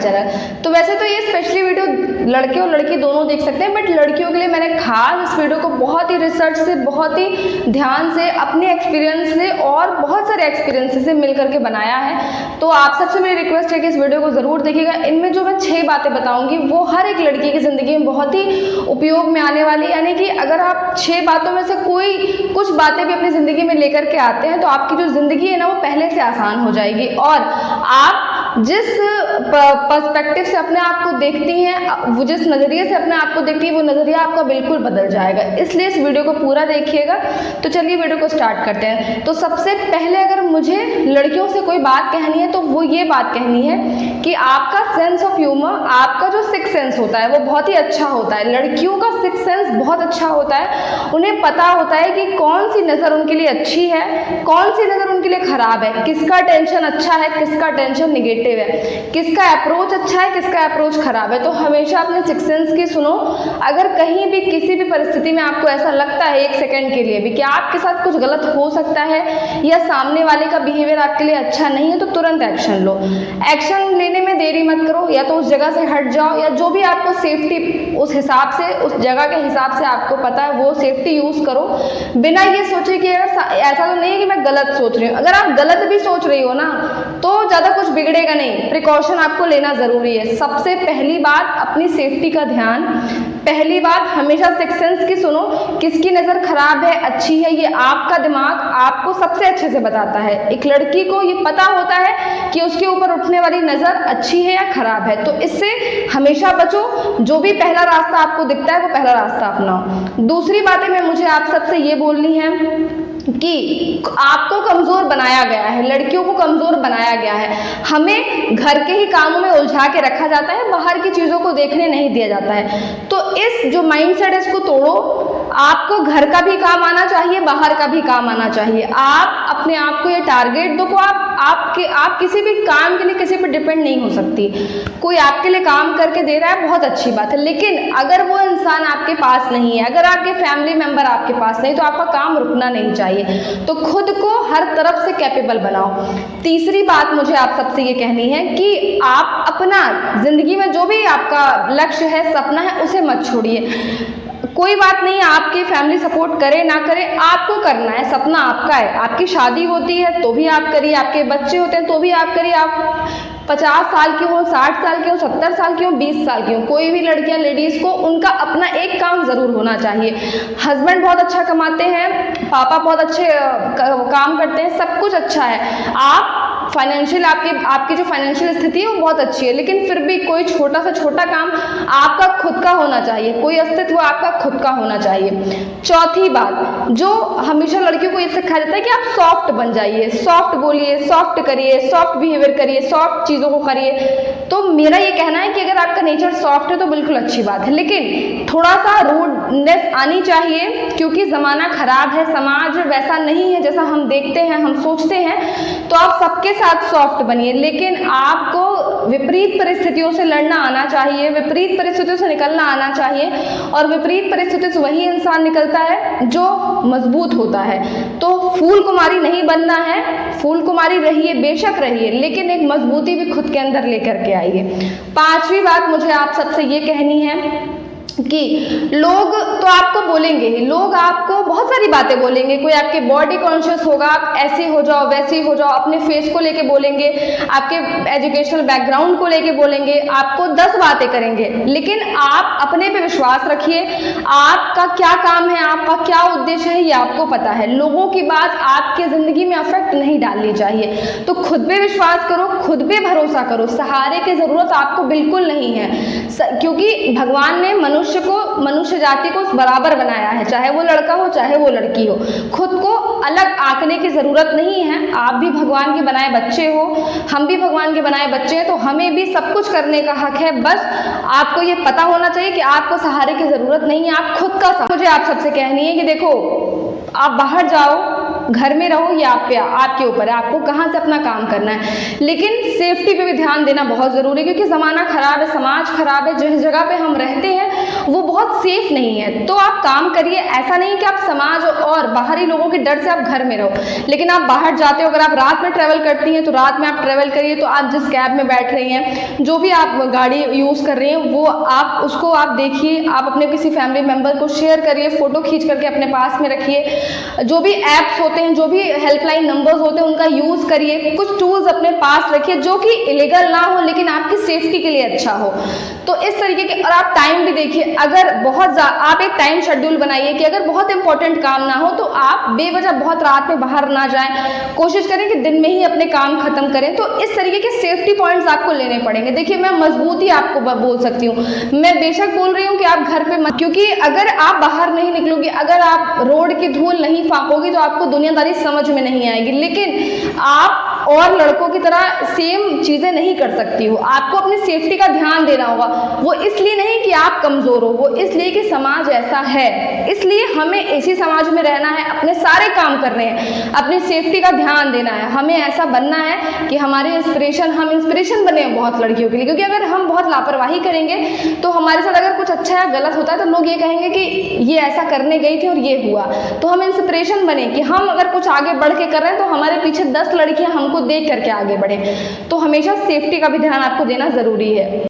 चल रहा है। तो वैसे तो ये स्पेशली वीडियो लड़के और लड़की दोनों देख सकते हैं, बट लड़कियों के लिए मैंने खास इस वीडियो को बहुत ही रिसर्च से, बहुत ही ध्यान से, अपने एक्सपीरियंस से और बहुत सारे एक्सपीरियंस से मिल करके बनाया है। तो आप सबसे मेरी रिक्वेस्ट है कि इस वीडियो को ज़रूर देखिएगा। इनमें जो मैं 6 बातें बताऊंगी वो हर एक लड़की की ज़िंदगी में बहुत ही उपयोग में आने वाली, यानी कि अगर आप 6 बातों में से कोई कुछ बातें भी अपनी ज़िंदगी में लेकर के आते हैं तो आपकी जो ज़िंदगी है ना वो पहले से आसान हो जाएगी, और आप जिस पर्सपेक्टिव से अपने आप को देखती हैं, वो जिस नज़रिए से अपने आप को देखती है, वो नज़रिया आपका बिल्कुल बदल जाएगा। इसलिए इस वीडियो को पूरा देखिएगा। तो चलिए वीडियो को स्टार्ट करते हैं। तो सबसे पहले अगर मुझे लड़कियों से कोई बात कहनी है तो वो ये बात कहनी है कि आपका सेंस ऑफ ह्यूमर, आपका जो सिक्स सेंस होता है वो बहुत ही अच्छा होता है। लड़कियों का सिक्स सेंस बहुत अच्छा होता है। उन्हें पता होता है कि कौन सी नज़र उनके लिए अच्छी है, कौन सी नज़र उनके लिए खराब है, किसका टेंशन अच्छा है, किसका टेंशन निगेटिव है, किसका अप्रोच अच्छा है, किसका अप्रोच खराब है। तो हमेशा अपने सिक्स सेंस की सुनो। अगर कहीं भी किसी भी परिस्थिति में आपको ऐसा लगता है 1 सेकंड के लिए भी कि आपके साथ कुछ गलत हो सकता है या सामने वाले का बिहेवियर आपके लिए अच्छा नहीं है, तो तुरंत एक्शन लो। एक्शन लेने में देरी मत करो, या तो उस जगह से हट जाओ, या जो भी आपको सेफ्टी उस हिसाब से, उस जगह के हिसाब से आपको पता है वो सेफ्टी यूज करो, बिना ये सोचे कि अगर ऐसा तो नहीं है कि मैं गलत सोच रही हूँ। अगर आप गलत भी सोच रही हो ना तो ज़्यादा कुछ बिगड़ेगा नहीं। प्रिकॉशन आपको लेना ज़रूरी है। सबसे पहली बात अपनी सेफ्टी का ध्यान। पहली बात हमेशा सिक्स सेंस की सुनो, किसकी नज़र खराब है, अच्छी है, ये आपका दिमाग आपको सबसे अच्छे से बताता है। एक लड़की को ये पता होता है कि उसके ऊपर उठने वाली नज़र अच्छी है या खराब है, तो इससे हमेशा बचो। जो भी पहला रास्ता आपको दिखता है वो पहला रास्ता अपनाओ। दूसरी बातें मैं मुझे आप सबसे ये बोलनी है कि आपको कमज़ोर बनाया गया है, लड़कियों को कमज़ोर बनाया गया है। हमें घर के ही कामों में उलझा के रखा जाता है, बाहर की चीज़ों को देखने नहीं दिया जाता है। तो इस जो माइंडसेट है इसको तोड़ो। आपको घर का भी काम आना चाहिए, बाहर का भी काम आना चाहिए। आप अपने आप को ये टारगेट दो को आप किसी भी काम के लिए किसी पर डिपेंड नहीं हो सकती। कोई आपके लिए काम करके दे रहा है, बहुत अच्छी बात है, लेकिन अगर वो इंसान आपके पास नहीं है, अगर आपके फैमिली मेंबर आपके पास नहीं, तो आपका काम रुकना नहीं चाहिए। तो खुद को हर तरफ से कैपेबल बनाओ। तीसरी बात मुझे आप सबसे ये कहनी है कि आप अपना जिंदगी में जो भी आपका लक्ष्य है, सपना है, उसे मत छोड़िए। कोई बात नहीं, आपकी फैमिली सपोर्ट करे ना करे, आपको करना है, सपना आपका है। आपकी शादी होती है तो भी आप करिए, आपके बच्चे होते हैं तो भी आप करिए। आप 50 साल की हो, 60 साल की हो, 70 साल की हो, 20 साल की हो, कोई भी लड़कियां लेडीज़ को उनका अपना एक काम ज़रूर होना चाहिए। हस्बैंड बहुत अच्छा कमाते हैं, पापा बहुत अच्छे काम करते हैं, सब कुछ अच्छा है। आप फाइनेंशियल आपकी जो फाइनेंशियल स्थिति है वो बहुत अच्छी है, लेकिन फिर भी कोई छोटा से छोटा काम आपका खुद का होना चाहिए, कोई अस्तित्व आपका खुद का होना चाहिए। चौथी बात जो हमेशा लड़कियों को ये सिखाया जाता है कि आप सॉफ्ट बन जाइए, सॉफ्ट बोलिए, सॉफ्ट करिए, सॉफ्ट बिहेवियर करिए, सॉफ्ट चीज़ों को करिए। तो मेरा ये कहना है कि अगर आपका नेचर सॉफ्ट है तो बिल्कुल अच्छी बात है, लेकिन थोड़ा सा रूडनेस आनी चाहिए, क्योंकि ज़माना खराब है, समाज वैसा नहीं है जैसा हम देखते हैं, हम सोचते हैं। तो आप सबके साथ सॉफ्ट बनिए, लेकिन आपको विपरीत परिस्थितियों से लड़ना आना चाहिए, विपरीत परिस्थितियों से निकलना आना चाहिए, और विपरीत परिस्थितियों से वही इंसान निकलता है जो मजबूत होता है। तो फूल कुमारी नहीं बनना है, फूल कुमारी रहिए, बेशक रहिए, लेकिन एक मजबूती भी खुद के अंदर लेकर के आइए। पांचवी बात मुझे आप सबसे ये कहनी है कि लोग तो आपको बोलेंगे ही, लोग आपको बहुत सारी बातें बोलेंगे। कोई आपके बॉडी कॉन्शियस होगा, आप ऐसी हो जाओ, वैसी हो जाओ, अपने फेस को लेके बोलेंगे, आपके एजुकेशनल बैकग्राउंड को लेके बोलेंगे, आपको 10 बातें करेंगे, लेकिन आप अपने पे विश्वास रखिए। आपका क्या काम है, आपका क्या उद्देश्य है, ये आपको पता है। लोगों की बात आपके ज़िंदगी में अफेक्ट नहीं डालनी चाहिए। तो खुद पे विश्वास करो, खुद पे भरोसा करो। सहारे की ज़रूरत आपको बिल्कुल नहीं है, क्योंकि भगवान ने मनुष्य जाति को बराबर बनाया है, चाहे वो लड़का हो चाहे वो लड़की हो। खुद को अलग आंकने की ज़रूरत नहीं है। आप भी भगवान के बनाए बच्चे हो, हम भी भगवान के बनाए बच्चे हैं, तो हमें भी सब कुछ करने का हक है। बस आपको ये पता होना चाहिए कि आपको सहारे की ज़रूरत नहीं है, आप खुद का। मुझे आप सबसे कहनी है कि देखो, आप बाहर जाओ, घर में रहो या आपके ऊपर है, आपको कहाँ से अपना काम करना है, लेकिन सेफ्टी पे भी ध्यान देना बहुत ज़रूरी है, क्योंकि ज़माना ख़राब है, समाज ख़राब है, जिस जगह पे हम रहते हैं वो बहुत सेफ नहीं है। तो आप काम करिए, ऐसा नहीं कि आप समाज और बाहरी लोगों के डर से आप घर में रहो, लेकिन आप बाहर जाते हो, अगर आप रात में ट्रैवल करती हैं तो रात में आप ट्रैवल करिए, तो आप जिस कैब में बैठ रही हैं, जो भी आप गाड़ी यूज़ कर रही हैं, वो उसको आप देखिए, आप अपने किसी फैमिली मेम्बर को शेयर करिए, फ़ोटो खींच करके अपने पास में रखिए, जो भी ऐप्स होते हैं, जो भी हेल्पलाइन नंबर्स होते हैं, उनका यूज़ करिए, कुछ टूल्स अपने पास रखिए जो कि इलीगल ना हो लेकिन आपकी सेफ्टी के लिए अच्छा हो। तो इस तरीके के, और आप टाइम भी देखिए, अगर आप एक टाइम शेड्यूल बनाइए कि अगर बहुत इंपॉर्टेंट काम ना हो तो आप बेवजह बहुत रात में बाहर ना जाएं, कोशिश करें कि दिन में ही अपने काम खत्म करें। तो इस तरीके के सेफ्टी पॉइंट्स आपको लेने पड़ेंगे। देखिए, मैं मजबूती आपको बोल सकती हूँ, मैं बेशक बोल रही हूँ कि आप घर पे मत, क्योंकि अगर आप बाहर नहीं निकलोगी, अगर आप रोड की धूल नहीं फाँकोगी तो आपको दुनियादारी समझ में नहीं आएगी, लेकिन आप और लड़कों की तरह सेम चीज़ें नहीं कर सकती हो। आपको अपनी सेफ्टी का ध्यान देना होगा, वो इसलिए नहीं कि आप कमज़ोर हो, वो इसलिए कि समाज ऐसा है, इसलिए हमें इसी समाज में रहना है, अपने सारे काम करने हैं, अपनी सेफ्टी का ध्यान देना है, हमें ऐसा बनना है कि हम इंस्पिरेशन बने बहुत लड़कियों के लिए। क्योंकि अगर हम बहुत लापरवाही करेंगे तो हमारे साथ अगर कुछ अच्छा या गलत होता है तो लोग ये कहेंगे कि ये ऐसा करने गई थी और ये हुआ। तो हम इंस्पिरेशन बने कि हम अगर कुछ आगे बढ़ के कर रहे हैं तो हमारे पीछे 10 लड़कियां हमको देख करके आगे बढ़े। तो हमेशा सेफ्टी का भी ध्यान आपको देना ज़रूरी है।